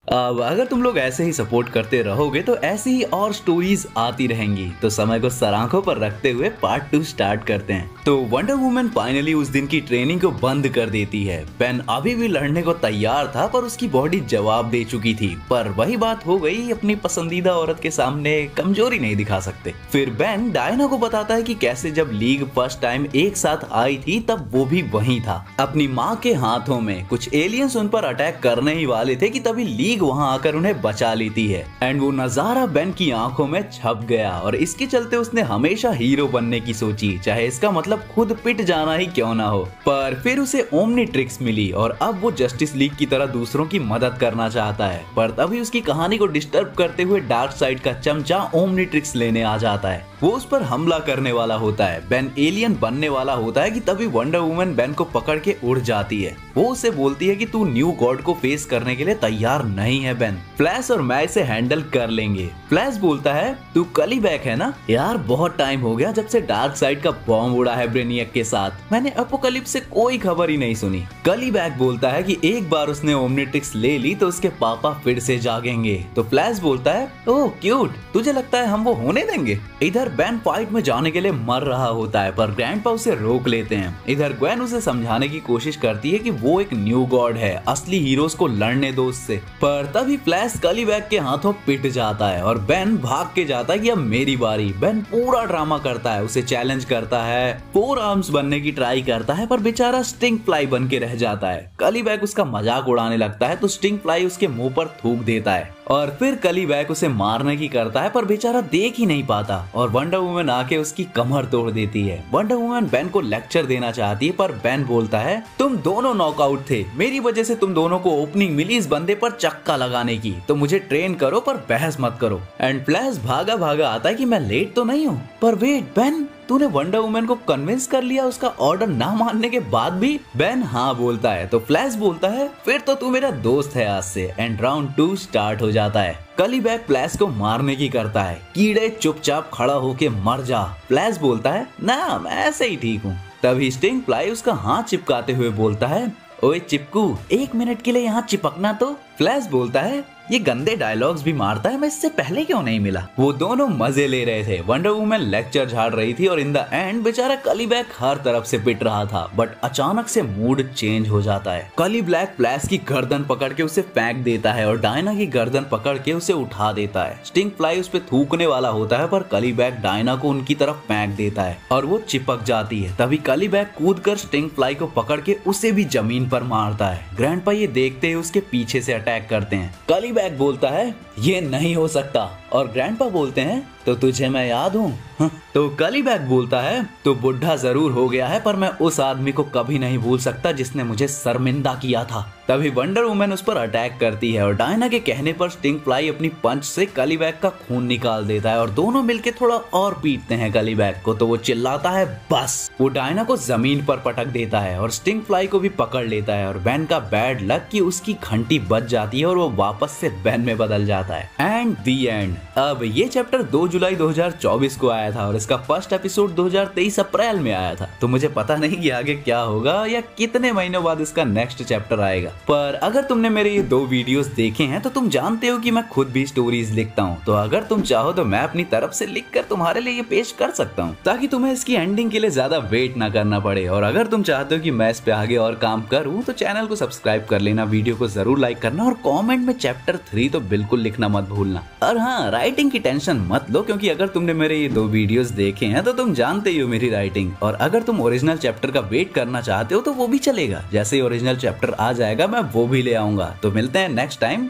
अब अगर तुम लोग ऐसे ही सपोर्ट करते रहोगे तो ऐसी ही और स्टोरीज आती रहेंगी। तो समय को सरांखों पर रखते हुए पार्ट 2 स्टार्ट करते हैं। तो वंडर वुमन फाइनली उस दिन की ट्रेनिंग को बंद कर देती है। बेन अभी भी लड़ने को तैयार था पर उसकी बॉडी जवाब दे चुकी थी। पर वही बात हो गई, अपनी पसंदीदा औरत के सामने कमजोरी नहीं दिखा सकते। फिर बेन डायना को बताता है कि कैसे जब लीग फर्स्ट टाइम एक साथ आई थी तब वो भी वहीं था, अपनी माँ के हाथों में। कुछ एलियंस उन पर अटैक करने ही वाले थे कि तभी लीग वहां आकर उन्हें बचा लेती है। एंड वो नजारा बेन की आंखों में छप गया और इसके चलते उसने हमेशा हीरो बनने की सोची, चाहे इसका मतलब खुद पिट जाना ही क्यों ना हो। पर फिर उसे ओमनीट्रिक्स मिली और अब वो जस्टिस लीग की तरह दूसरों की मदद करना चाहता है। पर तभी उसकी कहानी को डिस्टर्ब करते हुए डार्क साइड का चमचा ओमनीट्रिक्स लेने आ जाता है। वो उस पर हमला करने वाला होता है। बेन एलियन बनने वाला होता है कि तभी वंडर वुमन बेन को पकड़ के उड़ जाती है। वो उसे बोलती है कि तू न्यू गॉड को फेस करने के लिए तैयार नहीं है बेन, फ्लैश और मैं इसे हैंडल कर लेंगे। फ्लैश बोलता है तू कल ही बैक है ना? यार बहुत टाइम हो गया जब से डार्क साइड का बॉम्ब उड़ा है ब्रेनियक के साथ, मैंने अपोकलिप्स से कोई खबर ही नहीं सुनी। कल ही बैक बोलता है कि एक बार उसने ओमनीट्रिक्स ले ली तो उसके पापा फिर से जागेंगे। तो फ्लैश बोलता है ओह क्यूट, तुझे लगता है हम वो होने देंगे? इधर बेन फाइट में जाने के लिए मर रहा होता है पर ग्रैंडपा उसे रोक लेते हैं। इधर ग्वेन उसे समझाने की कोशिश करती है कि वो एक न्यू गॉड है, असली हीरोज को लड़ने दो उससे। पर तभी फ्लैश कलीबैग के हाथों पिट जाता है और बेन भाग के जाता है कि अब मेरी बारी। बेन पूरा ड्रामा करता है, उसे चैलेंज करता है, 4 आर्म्स बनने की ट्राई करता है पर बेचारा स्टिंग फ्लाई बन के रह जाता है। कलीबैग उसका मजाक उड़ाने लगता है तो स्टिंग फ्लाई उसके मुंह पर थूक देता है और फिर कलीबैग उसे मारने की करता है पर बेचारा देख ही नहीं पाता और वंडर वुमन आके उसकी कमर तोड़ देती है। वंडर वुमन बेन को लेक्चर देना चाहती है पर बेन बोलता है तुम दोनों नॉकआउट थे, मेरी वजह से तुम दोनों को ओपनिंग मिली इस बंदे पर चक्का लगाने की, तो मुझे ट्रेन करो पर बहस मत करो। एंड फ्लैश भागा भागा आता है कि मैं लेट तो नहीं हूँ। पर वेट बेन, तूने वंडर वुमन को कन्विंस कर लिया उसका ऑर्डर ना मानने के बाद भी? बेन हाँ बोलता है तो फ्लैश बोलता है फिर तो तू मेरा दोस्त है आज से। एंड राउंड 2 स्टार्ट हो जाता है। कलीबैग फ्लैश को मारने की करता है, कीड़े चुपचाप खड़ा होके मर जा। फ्लैश बोलता है ना मैं ऐसे ही ठीक हूँ। तभी स्टिंग फ्लाई उसका हाथ चिपकाते हुए बोलता है ओए चिपकू, 1 मिनट के लिए यहाँ चिपकना तो। फ्लैश बोलता है ये गंदे डायलॉग्स भी मारता है, मैं इससे पहले क्यों नहीं मिला। वो दोनों मजे ले रहे थे। वंडर वुमन लेक्चर झाड़ रही थी और इन द एंड बेचारा कलीबैग हर तरफ से पिट रहा था। बट अचानक से मूड चेंज हो जाता है। कलीबैग फ्लैश की गर्दन पकड़ के उसे फेंक देता है और डायना की गर्दन पकड़ के उसे उठा देता है। स्टिंग फ्लाई उस पे थूकने वाला होता है पर कलीबैग डायना को उनकी तरफ फेंक देता है और वो चिपक जाती है। तभी कलीबैग कूद कर स्टिंग फ्लाई को पकड़ के उसे भी जमीन पर मारता है। ग्रैंडपा ये देखते ही उसके पीछे से अटैक करते हैं। कलीबैग बोलता है ये नहीं हो सकता और ग्रैंडपा बोलते हैं तो तुझे मैं याद हूँ। तो कलीबैग बोलता है तो बुढ़ा जरूर हो गया है पर मैं उस आदमी को कभी नहीं भूल सकता जिसने मुझे शर्मिंदा किया था। तभी वंडर वुमन उस पर अटैक करती है और डायना के कहने पर स्टिंग फ्लाई अपनी पंच से कलीबैग का खून निकाल देता है और दोनों मिलके थोड़ा और पीटते हैं कलीबैग को। तो वो चिल्लाता है बस। वो डायना को जमीन पर पटक देता है और स्टिंग फ्लाई को भी पकड़ लेता है और बेन का बैड लक कि उसकी घंटी बज जाती है और वो वापस से बेन में बदल जाता है। And the and. अब ये चैप्टर 2 जुलाई 2024 को आया था और इसका फर्स्ट एपिसोड 2023 अप्रैल में आया था। तो मुझे पता नहीं कि आगे क्या होगा या कितने महीनों बाद इसका नेक्स्ट चैप्टर आएगा। पर अगर तुमने मेरे ये 2 वीडियोस देखे हैं तो तुम जानते हो कि मैं खुद भी स्टोरीज लिखता हूँ। तो अगर तुम चाहो तो मैं अपनी तरफ से लिखकर तुम्हारे लिए ये पेश कर सकता हूँ ताकि तुम्हें इसकी एंडिंग के लिए ज्यादा वेट ना करना पड़े। और अगर तुम चाहते हो कि मैं इस पे आगे और काम करूँ तो चैनल को सब्सक्राइब कर लेना, वीडियो को जरूर लाइक करना और कॉमेंट में चैप्टर 3 तो बिल्कुल लिखना मत भूलना। और हाँ, राइटिंग की टेंशन मत लो क्योंकि अगर तुमने मेरे ये 2 वीडियोस देखे हैं तो तुम जानते ही हो मेरी राइटिंग। और अगर तुम ओरिजिनल चैप्टर का वेट करना चाहते हो तो वो भी चलेगा। जैसे ही ओरिजिनल चैप्टर आ जाएगा मैं वो भी ले आऊंगा। तो मिलते हैं नेक्स्ट टाइम,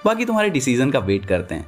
बाकी तुम्हारे डिसीजन का वेट करते हैं।